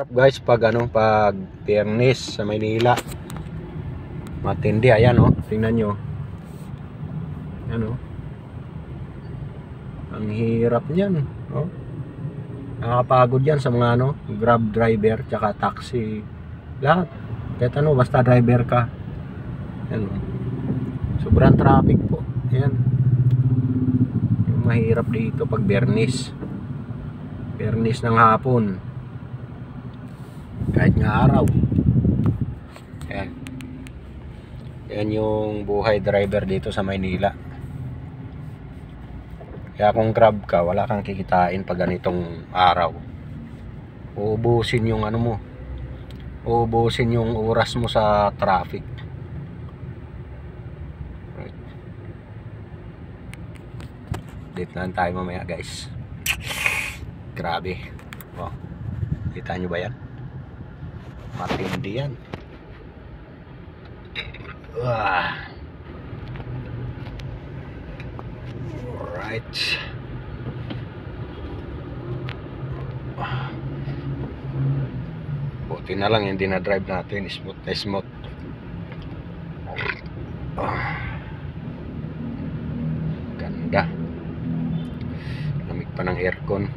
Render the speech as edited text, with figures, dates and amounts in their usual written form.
Guys, pag Biyernes sa Maynila, matindi. Ayan tingnan nyo. Ang hirap niyan, nakakapagod yan sa mga grab driver tsaka taxi, lahat. Kahit basta driver ka. Sobrang traffic po. Ayan, yung mahirap dito pag Biyernes ng hapon, kahit nga araw. Yan yung buhay driver dito sa Maynila. Kaya kung grab ka, wala kang kikitain pag ganitong araw. Uubusin yung uubusin yung oras mo sa traffic. Dito lang tayo mamaya, guys. Grabe. Kita nyo ba yan? Matindi yan. Alright. Buti na lang hindi na drive natin. Smooth na smooth. Ganda. Lamig pa ng aircon.